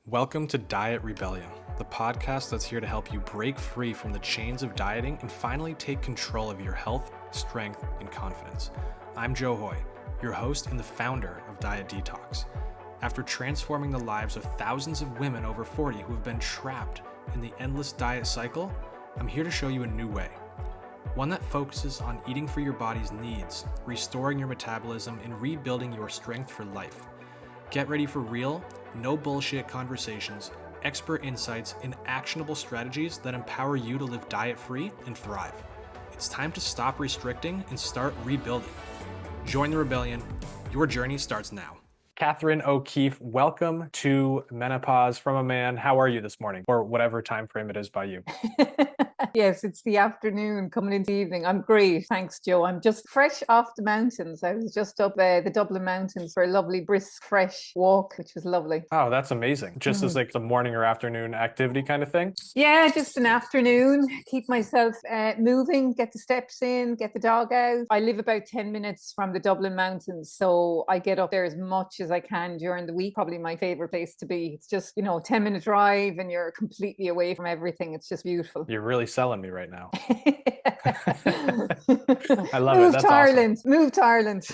Welcome to Diet Rebellion, the podcast that's here to help you break free from the chains of dieting and finally take control of your health, strength, and confidence. I'm Joe Hoye, your host and the founder of Diet Detox. After transforming the lives of thousands of women over 40 who have been trapped in the endless diet cycle, I'm here to show you a new way. One that focuses on eating for your body's needs, restoring your metabolism, and rebuilding your strength for life. Get ready for real, no bullshit conversations, expert insights, and actionable strategies that empower you to live diet-free and thrive. It's time to stop restricting and start rebuilding. Join the rebellion. Your journey starts now. Catherine O'Keefe, welcome to Menopause from a Man. How are you this morning, or whatever time frame it is by you? Yes, it's the afternoon coming into the evening. I'm great. Thanks, Joe. I'm just fresh off the mountains. I was just up the Dublin Mountains for a lovely, brisk, fresh walk, which was lovely. Oh, that's amazing. Just as like the morning or afternoon activity kind of thing? Yeah, just an afternoon. Keep myself moving, get the steps in, get the dog out. I live about 10 minutes from the Dublin Mountains, so I get up there as much as I can during the week. Probably my favorite place to be. It's just, 10-minute drive and you're completely away from everything. It's just beautiful. You're really selling me right now. I love Move it. That's to Ireland. awesome. Move to Ireland.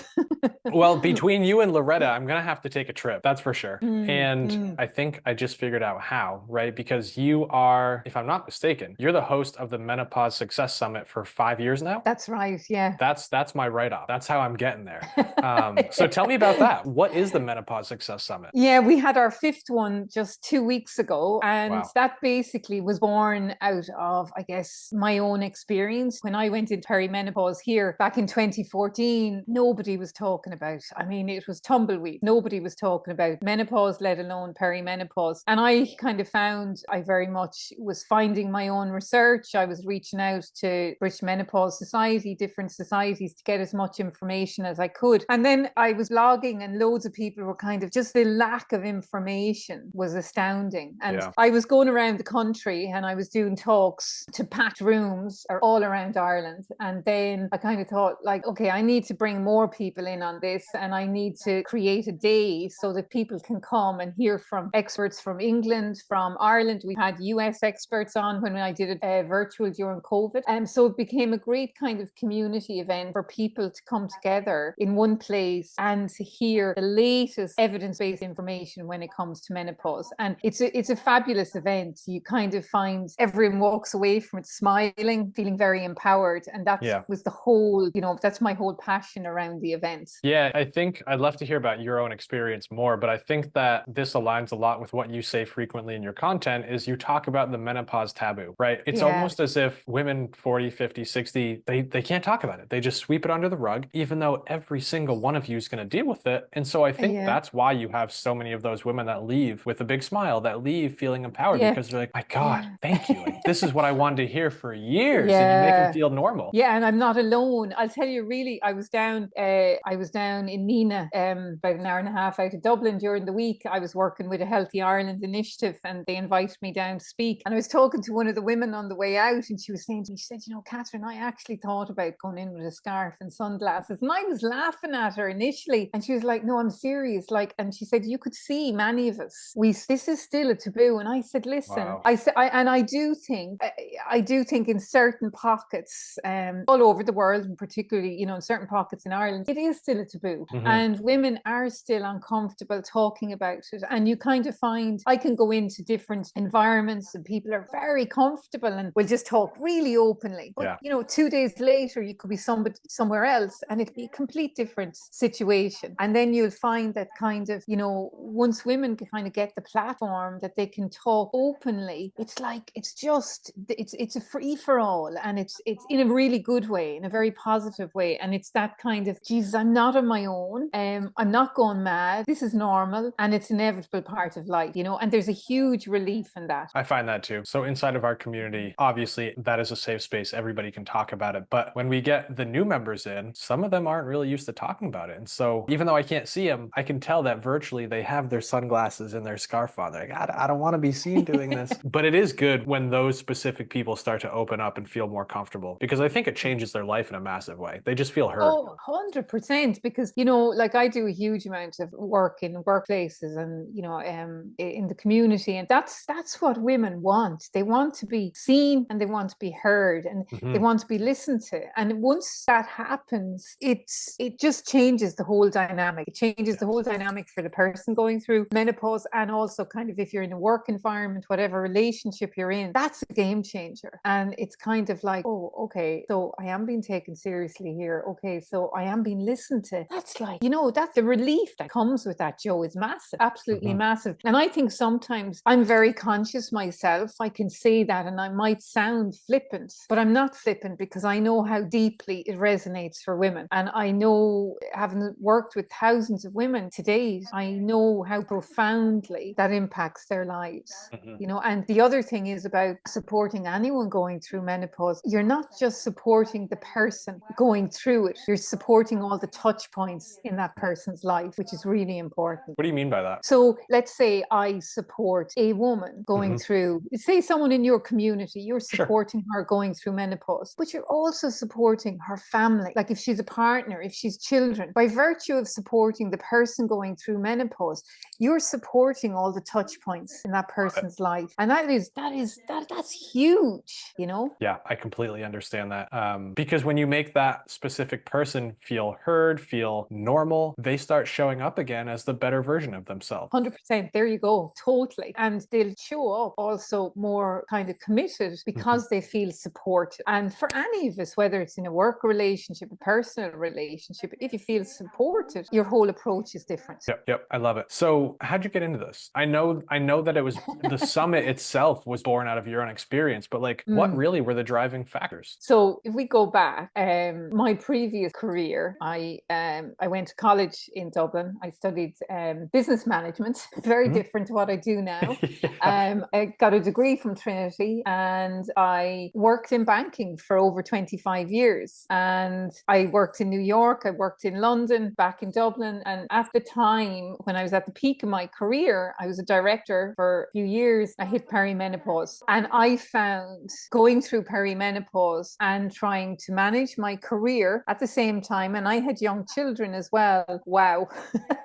Well, between you and Loretta, I'm going to have to take a trip. That's for sure. I think I just figured out how, right? Because you are, if I'm not mistaken, you're the host of the Menopause Success Summit for 5 years now. That's right. Yeah. That's my write-off. That's how I'm getting there. So tell me about that. What is the Menopause Success Summit? Yeah, we had our fifth one just 2 weeks ago. And Wow. that basically was born out of, I guess, my own experience. When I went into perimenopause here back in 2014, nobody was talking about, it was tumbleweed. Nobody was talking about menopause, let alone perimenopause. And I kind of found I very much was finding my own research. I was reaching out to British Menopause Society, different societies, to get as much information as I could. And then I was blogging and loads of people were kind of, just the lack of information was astounding. And I was going around the country and I was doing talks to packed rooms all around Ireland. And then I kind of thought, like, okay, I need to bring more people in on this, and I need to create a day so that people can come and hear from experts from England, from Ireland. We had US experts on when I did it virtual during COVID. And so it became a great kind of community event for people to come together in one place and to hear the latest evidence-based information when it comes to menopause. And it's a fabulous event. You kind of find everyone walks away from it smiling, feeling very empowered. And that was the whole, that's my whole passion around the event. Yeah, I think I'd love to hear about your own experience more, but I think that this aligns a lot with what you say frequently in your content is you talk about the menopause taboo, right? It's almost as if women 40, 50, 60, they can't talk about it. They just sweep it under the rug, even though every single one of you is going to deal with it. And so I think that's why you have so many of those women that leave with a big smile, that leave feeling empowered because they're like, my God, thank you. Like, this is what I wanted to hear for years. And you make them feel normal. Yeah, and I'm not alone. I'll tell you, really, I was down in Nina, about an hour and a half out of Dublin during the week. I was working with a Healthy Ireland initiative and they invited me down to speak. And I was talking to one of the women on the way out and she was saying to me, she said, Catherine, I actually thought about going in with a scarf and sunglasses. And I was laughing at her initially. And she was like, no, I'm serious. And she said, you could see many of us, this is still a taboo. And I said, listen, I do think in certain pockets, all over the world, and particularly, in certain pockets in Ireland, it is still a taboo. And women are still uncomfortable talking about it. And you kind of find, I can go into different environments and people are very comfortable and will just talk really openly. But, 2 days later, you could be somebody somewhere else and it'd be a complete different situation. And then you'll find that kind of, once women can kind of get the platform that they can talk openly, it's like, it's a free for all. And it's in a really good way, in a very positive way. And it's that kind of, Jesus, I'm not on my own. I'm not going mad. This is normal. And it's an inevitable part of life, and there's a huge relief in that. I find that too. So inside of our community, obviously that is a safe space. Everybody can talk about it. But when we get the new members in, some of them aren't really used to talking about it. And so even though I can't see them, I can tell that virtually they have their sunglasses and their scarf on. They're like, I don't want to be seen doing this. But it is good when those specific people start to open up and feel more comfortable? Because I think it changes their life in a massive way. They just feel heard. Oh, 100%. Because, like I do a huge amount of work in workplaces and, in the community. And that's what women want. They want to be seen and they want to be heard and they want to be listened to. And once that happens, it just changes the whole dynamic. It changes the whole dynamic for the person going through menopause, and also kind of if you're in a work environment, whatever relationship you're in, that's a game changer. And it's kind of like, oh, okay, so I am being taken seriously here. Okay, so I am being listened to. That's like, that's the relief that comes with that, Joe, is massive, absolutely massive. And I think sometimes I'm very conscious myself. I can say that and I might sound flippant, but I'm not flippant because I know how deeply it resonates for women. And I know, having worked with thousands of women to date, I know how profoundly that impacts their lives. And the other thing is about supporting anyone going through menopause. You're not just supporting the person going through it, you're supporting all the touch points in that person's life, which is really important. What do you mean by that? So let's say I support a woman going through, say someone in your community, you're supporting her going through menopause, but you're also supporting her family. Like if she's a partner, if she's children, by virtue of supporting the person going through menopause, you're supporting all the touch points in that person's life. And that's huge, Yeah, I completely understand that. Because when you make that specific person feel heard, feel normal, they start showing up again as the better version of themselves. 100%. There you go. Totally. And they'll show up also more kind of committed because they feel supported. And for any of us, whether it's in a work relationship, a personal relationship, if you feel supported, your whole approach is different. Yep. I love it. So how'd you get into this? I know that it was the summit itself was born out of your own experience, but like what really were the driving factors? So if we go back, my previous career, I went to college in Dublin. I studied business management, very different to what I do now. I got a degree from Trinity and I worked in banking for over 25 years. And I worked in New York, I worked in London, back in Dublin. And at the time, when I was at the peak of my career, I was a director for a few years. I hit perimenopause. And I found going through perimenopause and trying to manage my career at the same time, and I had young children as well. Wow,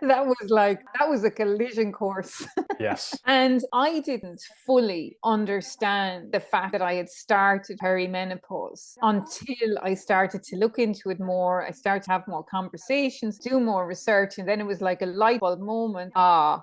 that was a collision course. Yes. And I didn't fully understand the fact that I had started perimenopause until I started to look into it more. I started to have more conversations, do more research, and then it was like a light bulb moment.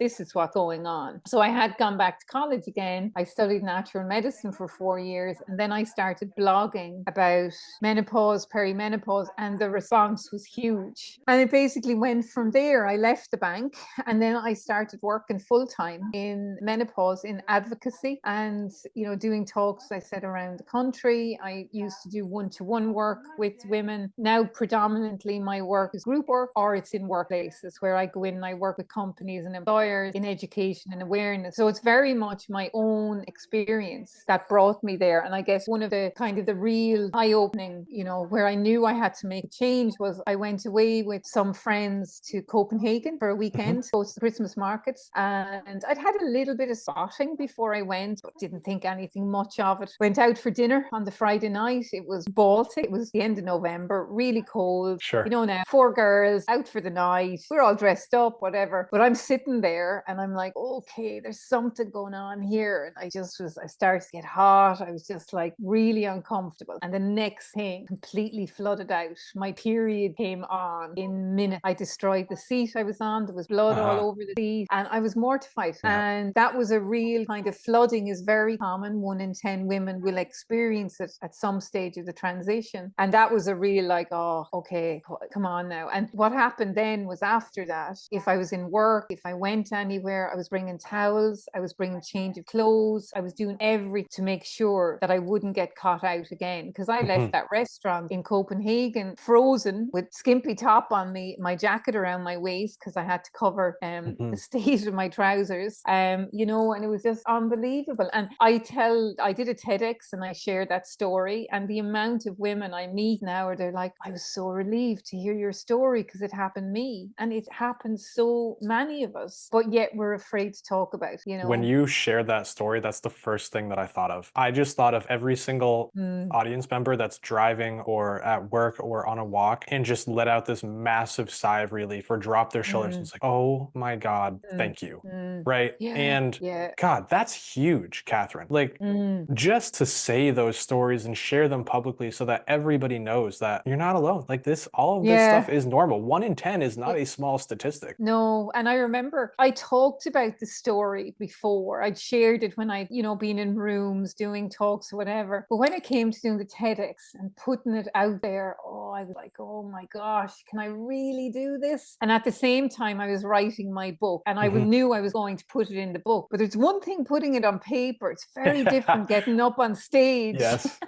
This is what's going on. So I had gone back to college again. I studied natural medicine for 4 years, and then I started blogging about menopause, perimenopause, and the response was huge. And it basically went from there. I left the bank and then I started working full time in menopause in advocacy and, doing talks, I said, around the country. I used to do one-to-one work with women. Now, predominantly my work is group work or it's in workplaces where I go in and I work with companies and employers in education and awareness. So it's very much my own experience that brought me there. And I guess one of the kind of the real eye-opening, where I knew I had to make a change was I went away with some friends to Copenhagen for a weekend, go to the Christmas markets. And I'd had a little bit of spotting before I went, but didn't think anything much of it. Went out for dinner on the Friday night. It was Baltic. It was the end of November, really cold. Sure. Now 4 girls out for the night. We're all dressed up, whatever. But I'm sitting there and I'm like, okay, there's something going on here. And I started to get hot. I was just like really uncomfortable. And the next thing completely flooded out. My period came on in minutes. I destroyed the seat I was on. There was blood all over the seat and I was mortified. And that was a real kind of flooding is very common. 1 in 10 women will experience it at some stage of the transition. And that was a real like, oh, okay, come on now. And what happened then was after that, if I was in work, if I went anywhere, I was bringing towels, I was bringing change of clothes, I was doing everything to make sure that I wouldn't get caught out again. Because I left that restaurant in Copenhagen frozen with skimpy top on me, my jacket around my waist because I had to cover the state of my trousers, and it was just unbelievable. And I did a TEDx and I shared that story, and the amount of women I meet now, they're like, I was so relieved to hear your story because it happened me, and it happened so many of us, but yet we're afraid to talk about. When you shared that story, that's the first thing that I thought of. I just thought of every single audience member that's driving or at work or on a walk and just let out this massive sigh of relief or drop their shoulders. And it's like, oh my God, thank you. Right. Yeah. And Yeah. God, that's huge, Catherine. Like, just to say those stories and share them publicly so that everybody knows that you're not alone. Like all of this stuff Yeah. is normal. 1 in 10 is not a small statistic. No, and I remember I talked about the story before. I'd shared it when I'd, been in rooms doing talks or whatever. But when it came to doing the TEDx and putting it out there, I was like, oh my gosh, can I really do this? And at the same time, I was writing my book and I knew I was going to put it in the book. But there's one thing putting it on paper. It's very different getting up on stage. Yes.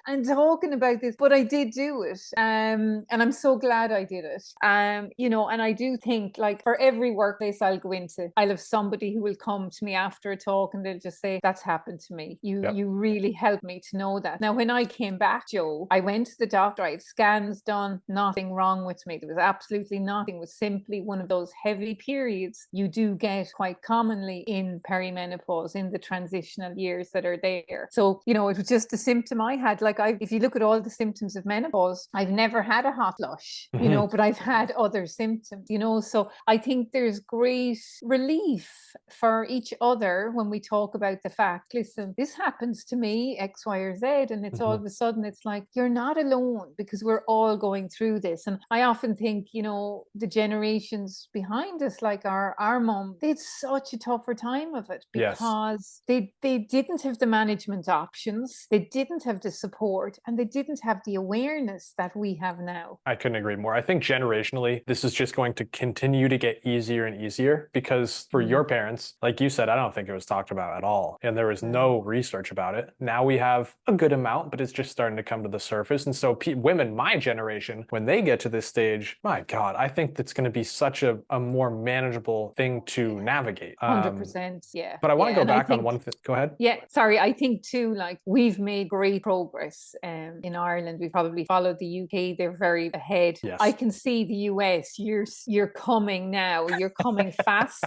and talking about this, but I did do it. And I'm so glad I did it. And I do think, like, for every workplace I'll go into, I'll have somebody who will come to me after a talk and they'll just say, that's happened to me. You really helped me to know that. Now, when I came back, Joe, I went to the doctor, I had scans done, nothing wrong with me. There was absolutely nothing. It was simply one of those heavy periods you do get quite commonly in perimenopause, in the transitional years that are there. So, it was just a symptom I had. Like, if you look at all the symptoms of menopause, I've never had a hot flush, but I've had other symptoms, so I think there's great relief for each other when we talk about the fact, listen, this happens to me, X, Y, or Z. And it's all of a sudden, it's like, you're not alone, because we're all going through this. And I often think, the generations behind us, like our mom, they had such a tougher time of it because they didn't have the management options, they didn't have the support, and they didn't have the awareness that we have now. I couldn't agree more. I think generationally, this is just going to continue to get easier and easier, because for your parents, like you said, I don't think it was talked about at all. And there was no research about it. Now we have a good amount, but it's just starting to come to the surface. And so women, my generation, when they get to this stage, my God, I think that's going to be such a more manageable thing to navigate. 100%. Yeah. But I want to go back on one thing. Go ahead. Yeah, sorry. I think too, like, we've made great progress in Ireland. We probably followed the UK. They're very ahead. Yes. I can see the US. You're coming now. You're coming fast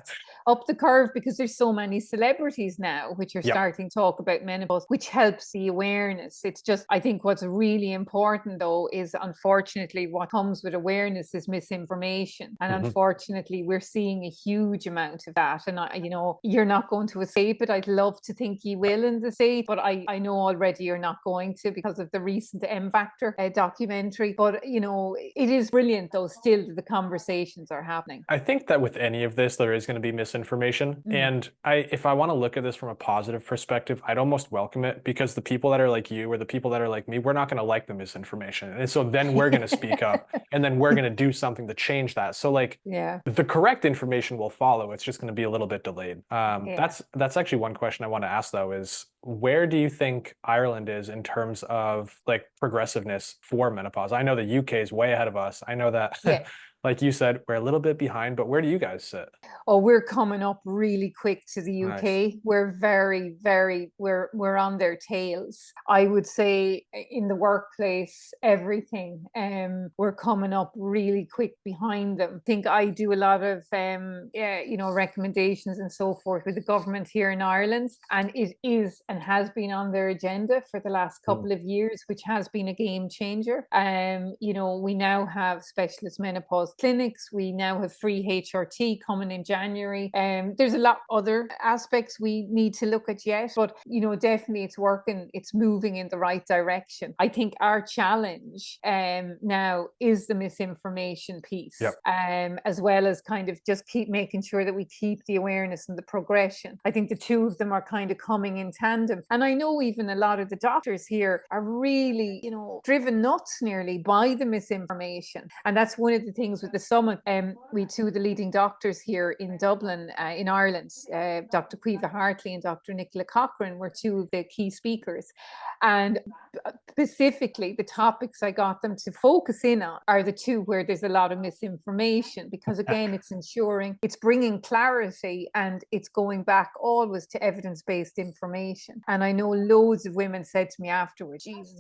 up the curve, because there's so many celebrities now which are starting to talk about menopause, which helps the awareness. It's just, I think what's really important though is, unfortunately, what comes with awareness is misinformation. And unfortunately, we're seeing a huge amount of that. And you're not going to escape it. I'd love to think you will in the States, but I know already you're not going to, because of the recent M Factor documentary. But it is brilliant though, still, the conversations are happening. I think that with any of this, there is going to be misinformation. And if I want to look at this from a positive perspective, I'd almost welcome it, because the people that are like you or the people that are like me, we're not going to like the misinformation. And so then we're going to speak up, and then we're going to do something to change that. So the correct information will follow. It's just going to be a little bit delayed. That's actually one question I want to ask though, is where do you think Ireland is in terms of like progressiveness for menopause? I know the UK is way ahead of us. I know that like you said, we're a little bit behind, but where do you guys sit? Oh, we're coming up really quick to the UK. Nice. We're very, very, we're on their tails. I would say in the workplace, everything. We're coming up really quick behind them. I think I do a lot of, recommendations and so forth with the government here in Ireland, and it is and has been on their agenda for the last couple of years, which has been a game changer. We now have specialist menopause clinics. We now have free HRT coming in January. There's a lot other aspects we need to look at yet, but definitely it's working. It's moving in the right direction. I think our challenge now is the misinformation piece, as well as kind of just keep making sure that we keep the awareness and the progression. I think the two of them are kind of coming in tandem. And I know even a lot of the doctors here are really, driven nuts nearly by the misinformation. And that's one of the things with the summit. We two of the leading doctors here in Dublin, in Ireland, Dr. Caoimhe Hartley and Dr. Nicola Cochrane, were two of the key speakers. And specifically, the topics I got them to focus in on are the two where there's a lot of misinformation, because again, it's bringing clarity, and it's going back always to evidence-based information. And I know loads of women said to me afterwards, Jesus,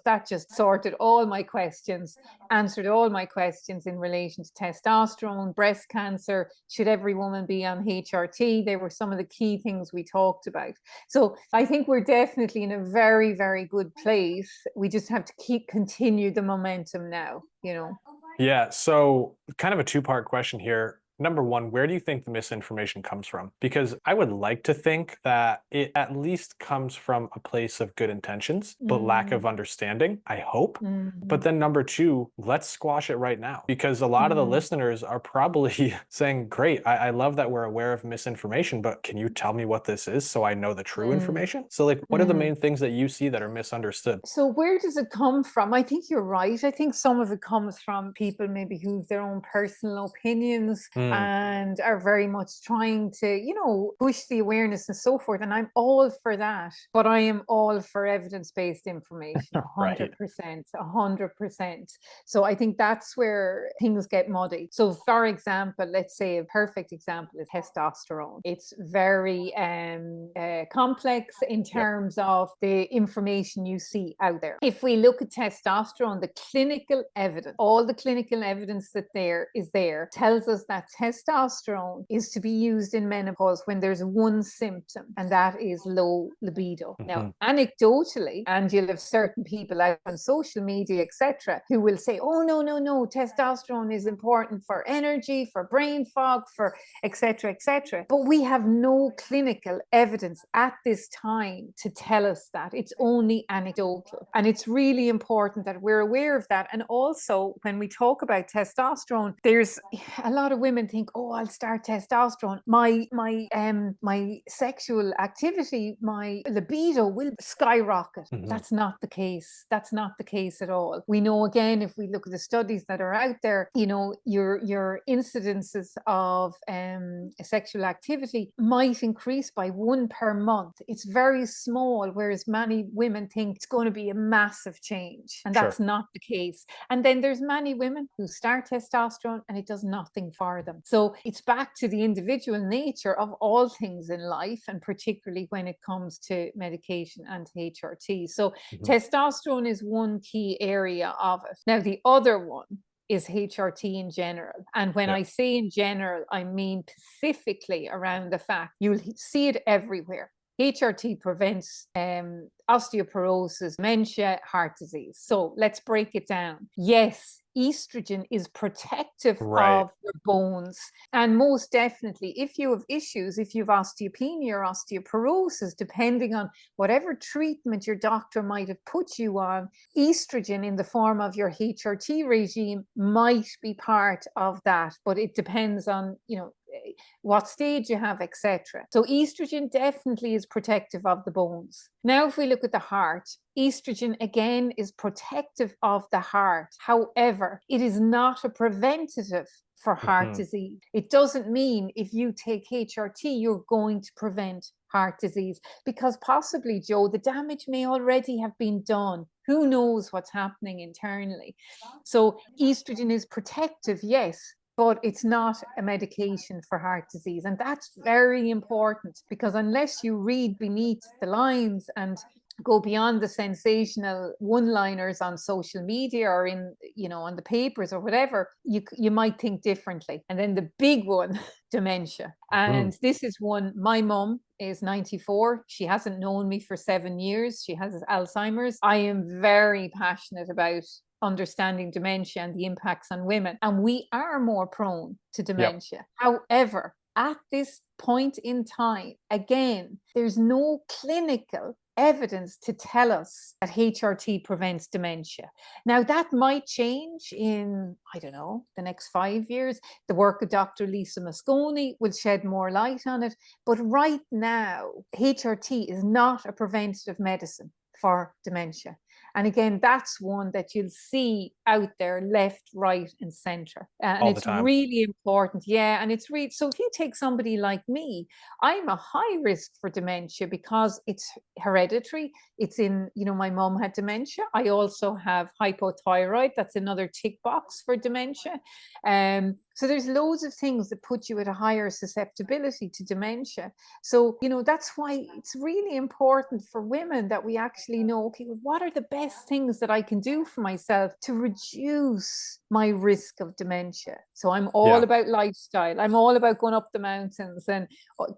that just sorted all my questions, answered all my questions. questions in relation to testosterone, breast cancer, should every woman be on HRT? They were some of the key things we talked about. So I think we're definitely in a very, very good place. We just have to continue the momentum now, you know. Yeah, so kind of a two-part question here. Number one, where do you think the misinformation comes from? Because I would like to think that it at least comes from a place of good intentions, but lack of understanding, I hope. But then number two, let's squash it right now. Because a lot of the listeners are probably saying, great, I love that we're aware of misinformation, but can you tell me what this is so I know the true information? So like, what are the main things that you see that are misunderstood? So where does it come from? I think you're right. I think some of it comes from people maybe who have their own personal opinions and are very much trying to, you know, push the awareness and so forth. And I'm all for that, but I am all for evidence-based information, 100%, 100%. So I think that's where things get muddy. So for example, let's say a perfect example is testosterone. It's very complex in terms of the information you see out there. If we look at testosterone, the clinical evidence, all the clinical evidence that there tells us that testosterone is to be used in menopause when there's one symptom, and that is low libido. Now, anecdotally, and you'll have certain people out on social media, etc., who will say, oh, no, testosterone is important for energy, for brain fog, for etc., etc. But we have no clinical evidence at this time to tell us that. It's only anecdotal. And it's really important that we're aware of that. And also, when we talk about testosterone, there's a lot of women think, oh, I'll start testosterone. My sexual activity, my libido will skyrocket. That's not the case. That's not the case at all. We know, again, if we look at the studies that are out there, you know, your incidences of sexual activity might increase by 1 per month. It's very small, whereas many women think it's going to be a massive change. And that's not the case. And then there's many women who start testosterone and it does nothing for them. So it's back to the individual nature of all things in life, and particularly when it comes to medication and HRT. So testosterone is one key area of it. Now, the other one is HRT in general. And when I say in general, I mean specifically around the fact you'll see it everywhere. HRT prevents osteoporosis, dementia, heart disease. So let's break it down. Yes, estrogen is protective of your bones. And most definitely, if you have issues, if you have osteopenia or osteoporosis, depending on whatever treatment your doctor might have put you on, estrogen in the form of your HRT regime might be part of that. But it depends on, you know, what stage you have, etc. So estrogen definitely is protective of the bones. Now, if we look at the heart, estrogen again is protective of the heart. However, it is not a preventative for heart disease. It doesn't mean if you take HRT, you're going to prevent heart disease, because possibly, Joe, the damage may already have been done. Who knows what's happening internally? So estrogen is protective, yes, but it's not a medication for heart disease. And that's very important, because unless you read beneath the lines and go beyond the sensational one-liners on social media or in, you know, on the papers or whatever, you might think differently. And then the big one, dementia. And this is one, my mum is 94. She hasn't known me for 7 years. She has Alzheimer's. I am very passionate about understanding dementia and the impacts on women. And we are more prone to dementia. However, at this point in time, again, there's no clinical evidence to tell us that HRT prevents dementia. Now, that might change in, I don't know, the next 5 years. The work of Dr. Lisa Mosconi will shed more light on it. But right now, HRT is not a preventative medicine for dementia. And again, that's one that you'll see out there left, right, and center. And it's really important. Yeah. And it's really, so if you take somebody like me, I'm a high risk for dementia because it's hereditary. It's in, you know, my mom had dementia. I also have hypothyroid. That's another tick box for dementia. So there's loads of things that put you at a higher susceptibility to dementia. So, that's why it's really important for women that we actually know, okay, well, what are the best things that I can do for myself to reduce my risk of dementia? So I'm all about lifestyle. I'm all about going up the mountains and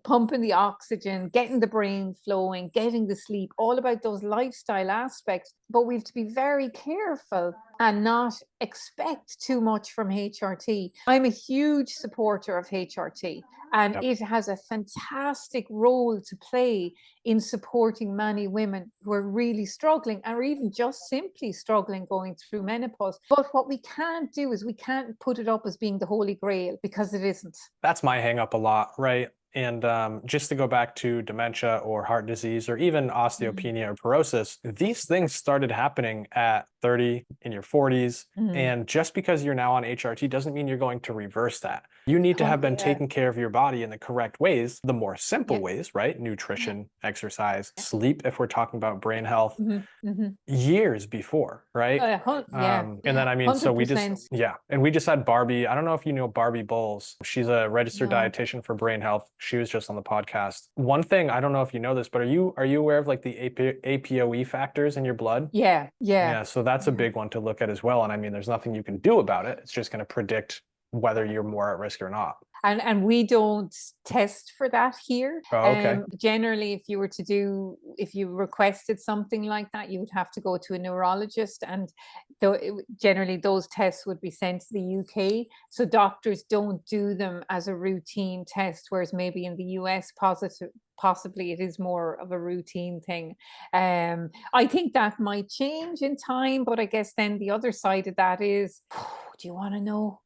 pumping the oxygen, getting the brain flowing, getting the sleep, all about those lifestyle aspects. But we have to be very careful and not expect too much from HRT. I'm a huge supporter of HRT, and it has a fantastic role to play in supporting many women who are really struggling, or even just simply struggling going through menopause. But what we can't do is we can't put it up as being the holy grail, because it isn't. That's my hang up a lot, right? And just to go back to dementia or heart disease or even osteopenia or cirrhosis, these things started happening at 30, in your 40s. And just because you're now on HRT doesn't mean you're going to reverse that. You need to have been taking care of your body in the correct ways, the more simple ways, right? Nutrition, exercise, sleep, if we're talking about brain health, years before, right? And then, I mean, so we just, and we just had Barbie. I don't know if you know Barbie Bowles. She's a registered dietitian for brain health. She was just on the podcast. One thing, I don't know if you know this, but are you aware of like the APOE factors in your blood? Yeah. So that's a big one to look at as well. And I mean, there's nothing you can do about it. It's just going to predict whether you're more at risk or not. And we don't test for that here. Oh, okay. Generally, if you requested something like that, you would have to go to a neurologist, and generally those tests would be sent to the UK. So doctors don't do them as a routine test, whereas maybe in the US, possibly it is more of a routine thing. I think that might change in time, but I guess then the other side of that is, do you want to know?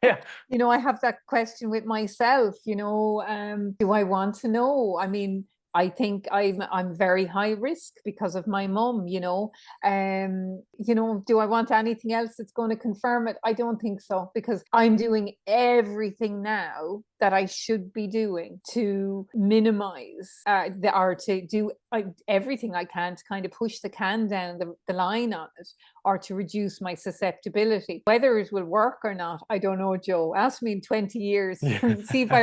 Yeah. I have that question with myself, do I want to know? I mean, I think I'm very high risk because of my mum, do I want anything else that's going to confirm it? I don't think so, because I'm doing everything now that I should be doing to minimize or to do everything I can to kind of push the can down the line on it, or to reduce my susceptibility. Whether it will work or not, I don't know, Joe. Ask me in 20 years. See if I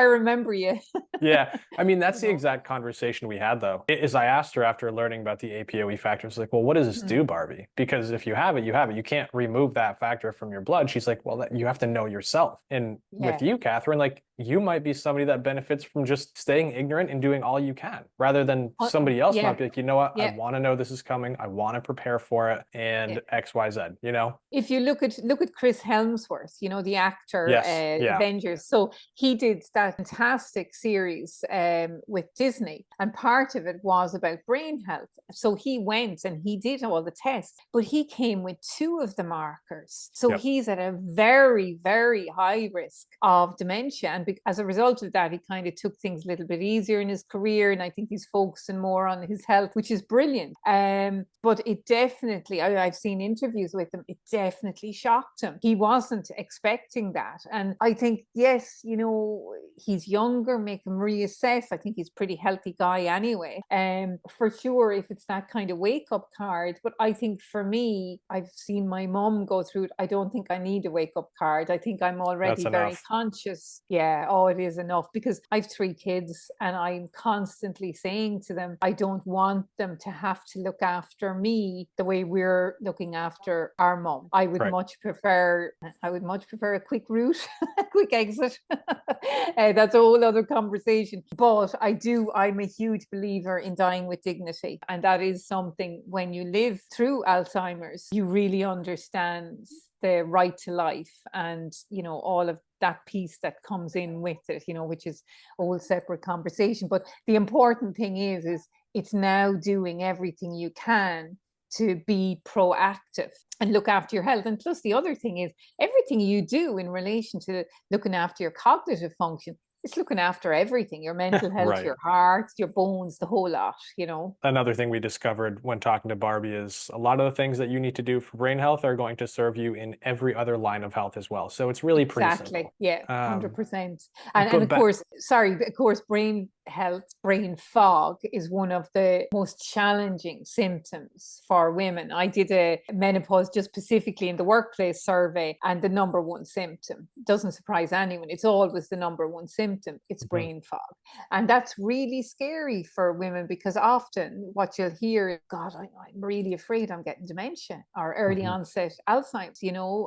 remember you. Yeah. I mean, that's the exact conversation we had, though. Is I asked her after learning about the APOE factors, like, well, what does this do, Barbie? Because if you have it, you have it. You can't remove that factor from your blood. She's like, well, you have to know yourself. And with you, Catherine, like, you might be somebody that benefits from just staying ignorant and doing all you can, rather than somebody else might be like, you know what, I want to know this is coming. I want to prepare for it, and X, Y, Z, If you look at Chris Hemsworth, the actor, Avengers. So he did that fantastic series with Disney, and part of it was about brain health. So he went and he did all the tests, but he came with 2 of the markers. So he's at a very, very high risk of dementia. And as a result of that, he kind of took things a little bit easier in his career. And I think he's focusing more on his health, which is brilliant. But it definitely, I've seen interviews with him, it definitely shocked him. He wasn't expecting that. And I think, yes, he's younger, make him reassess. I think he's a pretty healthy guy anyway. For sure, if it's that kind of wake-up card. But I think for me, I've seen my mum go through it. I don't think I need a wake-up card. I think I'm already very conscious. Yeah, it is enough, because I have 3 kids and I'm constantly saying to them, I don't want them to have to look after me the way we're looking after our mum. I would much prefer a quick route, a quick exit. That's a whole other conversation. But I'm a huge believer in dying with dignity. And that is something, when you live through Alzheimer's, you really understand the right to life, and all of that piece that comes in with it, which is a whole separate conversation. But the important thing is it's now doing everything you can to be proactive and look after your health. And plus, the other thing is, everything you do in relation to looking after your cognitive function, it's looking after everything, your mental health, your heart, your bones, the whole lot, Another thing we discovered when talking to Barbie is a lot of the things that you need to do for brain health are going to serve you in every other line of health as well. So it's really pretty simple. Yeah, 100%. And of course, brain health, brain fog is one of the most challenging symptoms for women. I did a menopause just specifically in the workplace survey, and the number one symptom, doesn't surprise anyone, it's always the number one symptom, it's brain fog. And that's really scary for women, because often what you'll hear is, God, I'm really afraid I'm getting dementia or early onset Alzheimer's,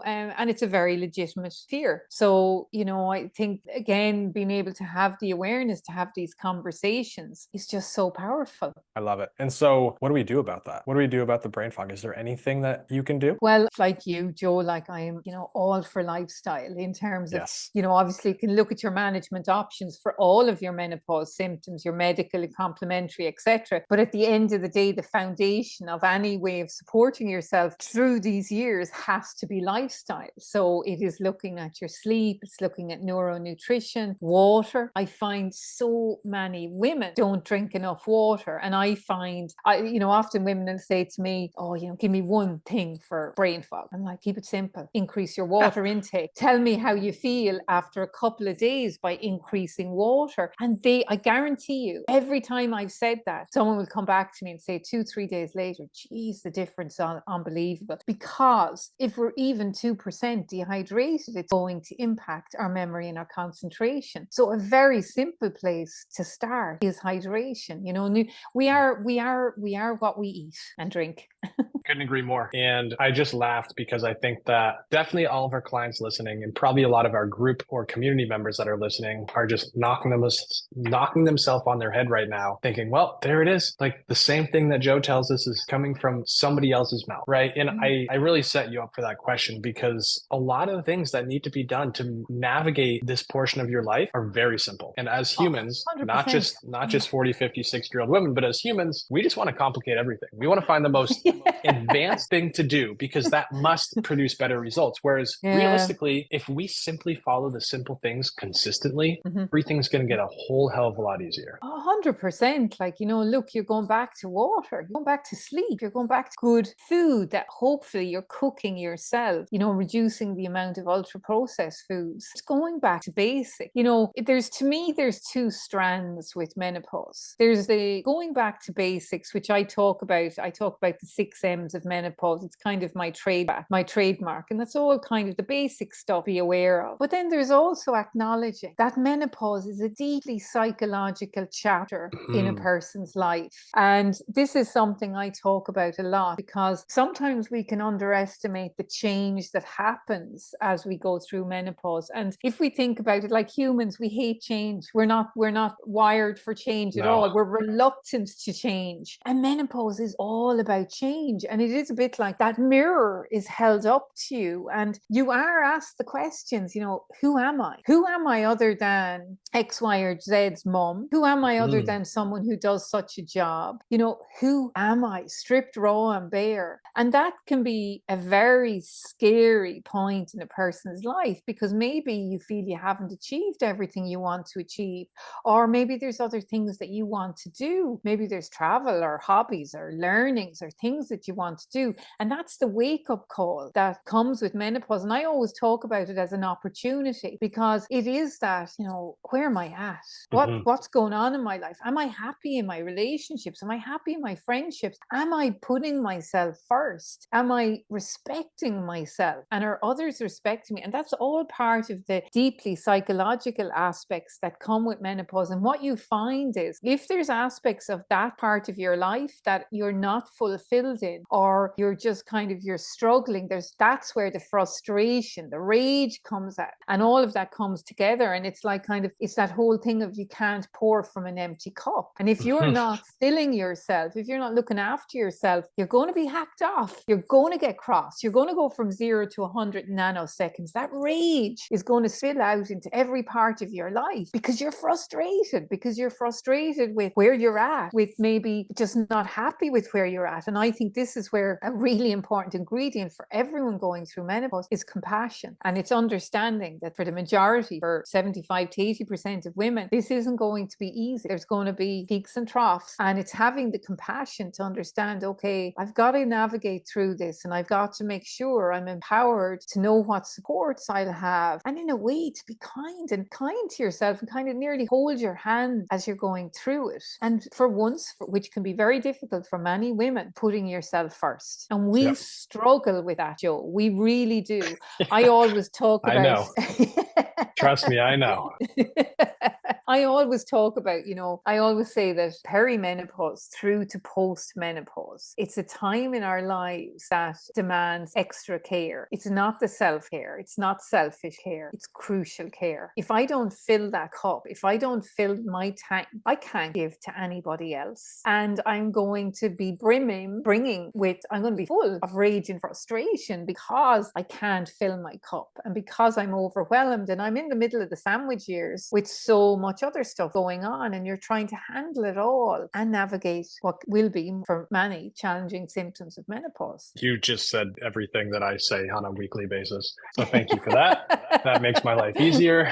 and it's a very legitimate fear. So, I think, again, being able to have the awareness to have these conversations is just so powerful. I love it. And so what do we do about that? What do we do about the brain fog? Is there anything that you can do? Well, like you, Joe, like I am, all for lifestyle in terms of, Yes. obviously you can look at your management options for all of your menopause symptoms, your medical, complementary, etc. But at the end of the day, the foundation of any way of supporting yourself through these years has to be lifestyle. So it is looking at your sleep, it's looking at neuronutrition, water. I find so many women don't drink enough water. And I find, often women will say to me, oh, give me one thing for brain fog. I'm like, keep it simple. Increase your water intake. Tell me how you feel after a couple of days by increasing water. And I guarantee you, every time I've said that, someone will come back to me and say 2-3 days later, geez, the difference is unbelievable. Because if we're even 2% dehydrated, it's going to impact our memory and our concentration. So a very simple place to start is hydration. We are what we eat and drink. Couldn't agree more. And I just laughed because I think that definitely all of our clients listening, and probably a lot of our group or community members that are listening, are just knocking themselves on their head right now, thinking, well, there it is. Like the same thing that Joe tells us is coming from somebody else's mouth, right? And I really set you up for that question, because a lot of the things that need to be done to navigate this portion of your life are very simple. And as humans, 100%. not just 40, 50, 60-year-old women, but as humans, we just want to complicate everything. We want to find the most advanced thing to do, because that must produce better results. Whereas realistically, if we simply follow the simple things consistently, everything's going to get a whole hell of a lot easier. 100%. Like, look, you're going back to water, you're going back to sleep, you're going back to good food that hopefully you're cooking yourself, reducing the amount of ultra processed foods. It's going back to basic. There's two strands with menopause. There's the going back to basics, which I talk about the 6 M's of menopause. It's kind of my trademark. And that's all kind of the basic stuff to be aware of. But then there's also acknowledging that menopause is a deeply psychological chapter in a person's life. And this is something I talk about a lot, because sometimes we can underestimate the change that happens as we go through menopause. And if we think about it, like humans, we hate change. We're not wired for change at all. We're reluctant to change. And menopause is all about change. And it is a bit like that mirror is held up to you, and you are asked the questions, who am I? Who am I other than X, Y, or Z's mom? Who am I other than someone who does such a job? Who am I? Stripped raw and bare. And that can be a very scary point in a person's life, because maybe you feel you haven't achieved everything you want to achieve, or maybe there's other things that you want to do. Maybe there's travel or hobbies or learnings or things that you want to do. And that's the wake-up call that comes with menopause. And I always talk about it as an opportunity, because it is that, where am I at? What's going on in my life? Am I happy in my relationships? Am I happy in my friendships? Am I putting myself first? Am I respecting myself? And are others respecting me? And that's all part of the deeply psychological aspects that come with menopause. And what you find is, if there's aspects of that part of your life that you're not fulfilled in, or you're just you're struggling, that's where the frustration, the rage comes out, and all of that comes together. And it's like it's that whole thing of, you can't pour from an empty cup. And if you're not filling yourself, if you're not looking after yourself, you're going to be hacked off. You're going to get cross. You're going to go from 0 to 100 nanoseconds. That rage is going to spill out into every part of your life, because you're frustrated with where you're at, with maybe just not happy with where you're at. And I think this is is where a really important ingredient for everyone going through menopause is compassion. And it's understanding that for the majority, for 75 to 80% of women, this isn't going to be easy. There's going to be peaks and troughs. And it's having the compassion to understand, okay, I've got to navigate through this, and I've got to make sure I'm empowered to know what supports I'll have. And in a way, to be kind to yourself and kind of nearly hold your hand as you're going through it. And for once, which can be very difficult for many women, putting yourself first. And we struggle with that, Joe. We really do. I always talk about... I know. Trust me, I know. I always talk about, I always say that perimenopause through to postmenopause, it's a time in our lives that demands extra care. It's not the self-care. It's not selfish care. It's crucial care. If I don't fill that cup, if I don't fill my tank, I can't give to anybody else. And I'm going to be I'm going to be full of rage and frustration because I can't fill my cup and because I'm overwhelmed and I'm in the middle of the sandwich years with so much other stuff going on, and you're trying to handle it all and navigate what will be for many challenging symptoms of menopause. You just said everything that I say on a weekly basis. So thank you for that. That makes my life easier.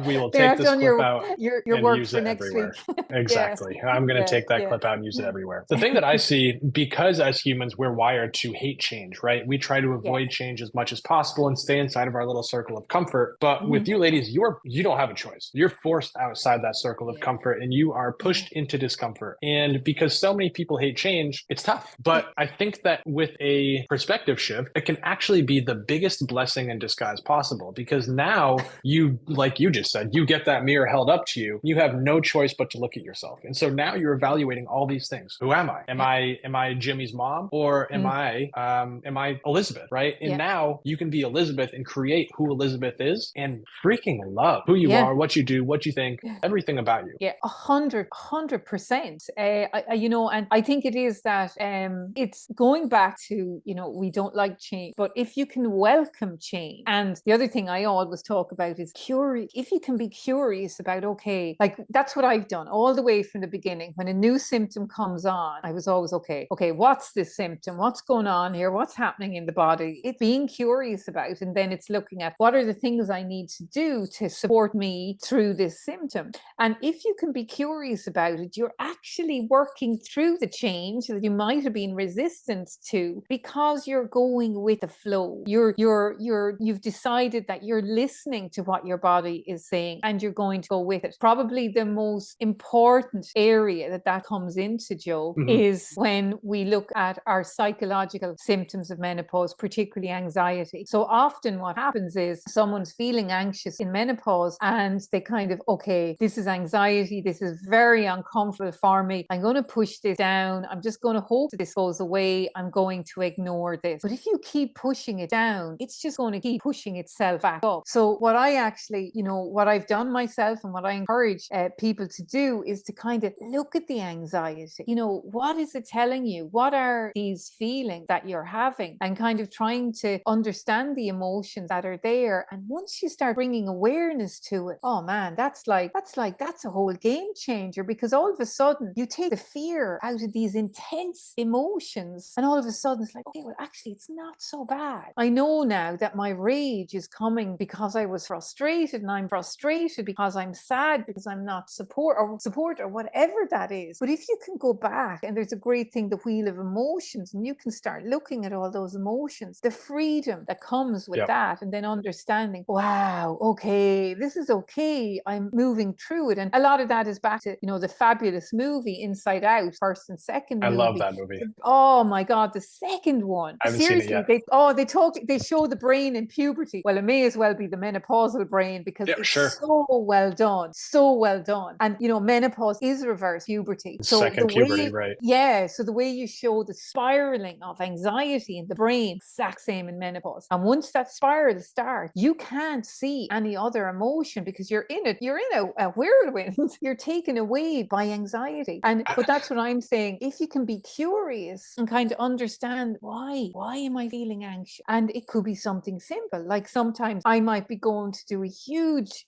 We will take this clip out and work use for it next everywhere. week. Exactly. I'm going to take that clip out and use it everywhere. The thing that I see, because as humans, we're wired to hate change, right? We try to avoid change as much as possible and stay inside of our little circle of comfort. But with you ladies, you don't have a choice. You're forced outside that circle of comfort and you are pushed into discomfort. And because so many people hate change, it's tough. But I think that with a perspective shift, it can actually be the biggest blessing in disguise possible, because now you, like you just said, you get that mirror held up to you. You have no choice but to look at yourself. And so now you're evaluating all these things. Who am I? Am I Jimmy's mom, or am I Elizabeth, right? And now you can be Elizabeth and create who Elizabeth is and freaking love who you are, what you do, what you think, everything about you. Yeah, 100%. And I think it is that it's going back to, we don't like change, but if you can welcome change. And the other thing I always talk about is curious. If you can be curious about, okay, like that's what I've done all the way from the beginning. When a new symptom comes on, I was always, okay, what's this symptom? What's going on here? What's happening in the body? It's being curious about, and then it's looking at what are the things I need to do to support me through this symptom. And if you can be curious about it, you're actually working through the change that you might have been resistant to because you're going with the flow. You've decided that you're listening to what your body is saying and you're going to go with it. Probably the most important area that comes into, Joe, is when we look at our psychological symptoms of menopause, particularly anxiety. So often what happens is someone's feeling anxious in menopause and they kind of, okay, this is anxiety. This is very uncomfortable for me. I'm going to push this down. I'm just going to hope that this goes away. I'm going to ignore this. But if you keep pushing it down, it's just going to keep pushing itself back up. So what I actually, what I've done myself and what I encourage people to do is to kind of look at the anxiety. What is it telling you? What are these feelings that you're having? And kind of trying to understand the emotions that are there. And once you start bringing awareness to it, oh man, that's a whole game changer, because all of a sudden you take the fear out of these intense emotions and all of a sudden it's like, okay, well actually it's not so bad. I know now that my rage is coming because I was frustrated, and I'm frustrated because I'm sad because I'm not support or whatever that is. But if you can go back, and there's a great thing, the wheel of emotions, and you can start looking at all those emotions, the freedom that comes with that, and then understanding, wow, okay, this is okay. I'm moving through it. And a lot of that is back to, the fabulous movie Inside Out, first and second movie. I love that movie. Oh my God, the second one. I haven't Seriously, seen it yet. they show the brain in puberty. Well, it may as well be the menopausal brain because it's so well done. So well done. And menopause is reverse puberty. So second puberty, right? Yeah. So the way you show the spiraling of anxiety in the brain, exact same in menopause. And once that spiral starts, you can't see any other emotion because you're in it you're in a whirlwind. You're taken away by anxiety. But that's what I'm saying. If you can be curious and kind of understand why am I feeling anxious? And it could be something simple. Like sometimes I might be going to do a huge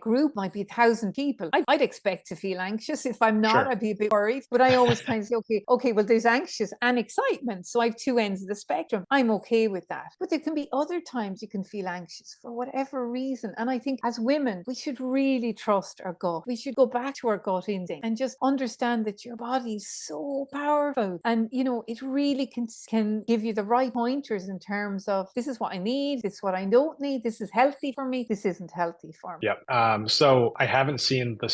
group, might be 1,000 people. I'd expect to feel anxious. If I'm not, Sure. I'd be a bit worried. But I always kind of say, okay, well, there's anxious and excitement. So I have two ends of the spectrum. I'm okay with that. But there can be other times you can feel anxious for whatever reason. And I think as women, we should really trust our gut. We should go back to our gut instinct and just understand that your body is so powerful. And, it really can give you the right pointers in terms of this is what I need, this is what I don't need, this is healthy for me, this isn't healthy for me. Yep. So I haven't seen the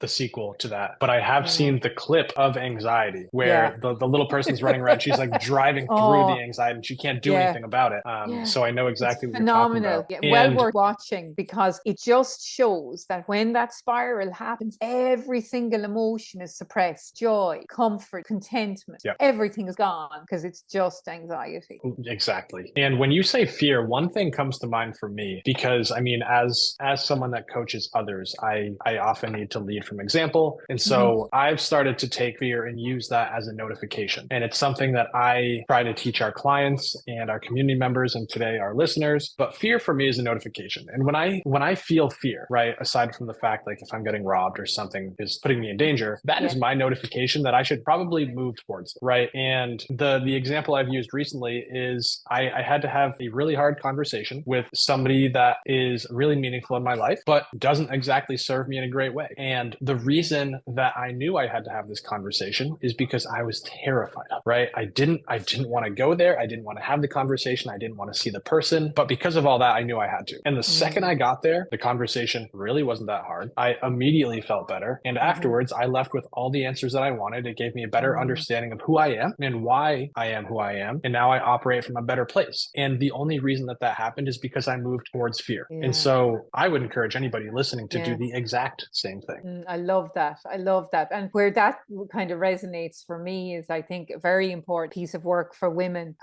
sequel to that, but I have seen the clip of anxiety where the little person's running around. She's like driving through the anxiety and she can't do anything about it. So I know exactly what you're talking about. Yeah, well worth watching, because it just shows that when that spiral happens, every single emotion is suppressed. Joy, comfort, contentment, everything is gone because it's just anxiety. Exactly. And when you say fear, one thing comes to mind for me, because I mean, as someone that coaches others, I often need to lead from example. And so I've started to take fear and use that as a notification. And it's something that I try to teach our clients and our community members and today our listeners. But fear for me is a notification. And when I feel fear, right, aside from the fact like if I'm getting robbed or something is putting me in danger, that is my notification that I should probably move towards it, right? And the example I've used recently is I had to have a really hard conversation with somebody that is really meaningful in my life, but doesn't exactly serve me in a great way. And the reason that I knew I had to have this conversation is because I was terrified, right? I didn't want to go there. I didn't want to have the conversation. I didn't want to see the person. But because of all that, I knew I had to. And the second I got there, the conversation really wasn't that hard. I immediately felt better. And afterwards, I left with all the answers that I wanted. It gave me a better understanding of who I am and why I am who I am. And now I operate from a better place. And the only reason that happened is because I moved towards fear. And so I would encourage anybody listening to do the exact same thing. I love that. I love that. And where that kind of resonates for me is, I think, a very important piece of work for women,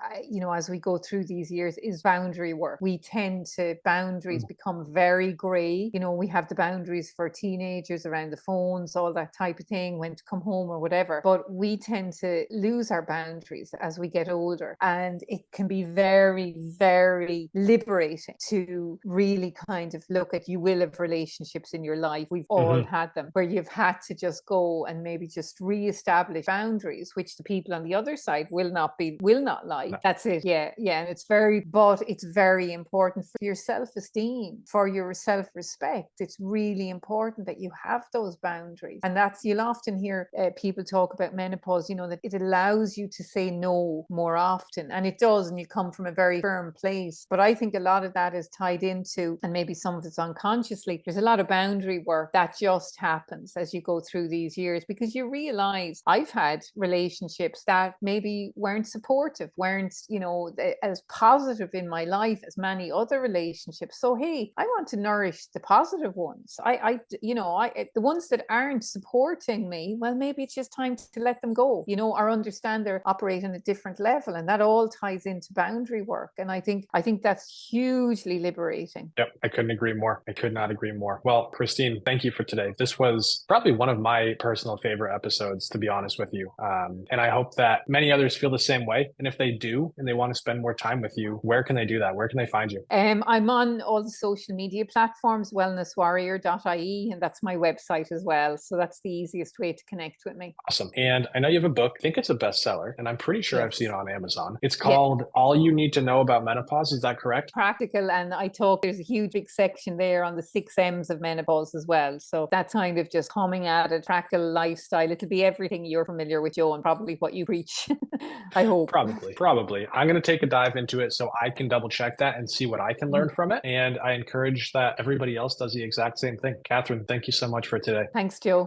as we go through these years, is boundary work. We tend to, boundaries become very gray. We have the boundaries for teenagers around the phones, all that type of thing, when to come home or whatever. But we tend to lose our boundaries as we get older. And it can be very, very liberating to really kind of look at, you will have relationships in your life. We've all had them where you've had to just go and maybe just reestablish boundaries, which the people on the other side will not like. No. That's it. Yeah. And it's very important for your self-esteem, for your self-respect. It's really important that you have those boundaries. And you'll often hear people talk about menopause, that it allows you to say no more often. And it does, and you come from a very firm place. But I think a lot of that is tied into, and maybe some of it's unconsciously, there's a lot of boundary work that just happens as you go through these years, because you realize I've had relationships that maybe weren't supportive, weren't, as positive in my life as many other relationships. So, hey, I want to nourish the positive ones. The ones that aren't supporting me, well, maybe it's just time to let them go, or understand they're operating at a different level. And that all ties into boundary work. And I think that's hugely liberating. Yep. I couldn't agree more. I could not agree more. Well, Christine, thank you for today. This was probably one of my personal favorite episodes, to be honest with you. And I hope that many others feel the same way. And if they do, and they want to spend more time with you, where can they do that? Where can they find you? I'm on all the social media platforms, wellnesswarrior.ie, and that's my website as well. So that's the easiest way to connect with me. Awesome. And I know you have a book. I think it's a bestseller, and I'm pretty sure I've seen it on Amazon. It's called All You Need to Know About Menopause. Is that correct? Practical. And there's a huge big section there on the 6 M's of menopause as well. So that's kind of just coming at it, practical lifestyle. It'll be everything you're familiar with, Joe, and probably what you preach. I hope. Probably. I'm going to take a dive into it so I can double check that and see what I can learn from it. And I encourage that everybody else does the exact same thing. Catherine, thank you so much for today. Thanks, Joe.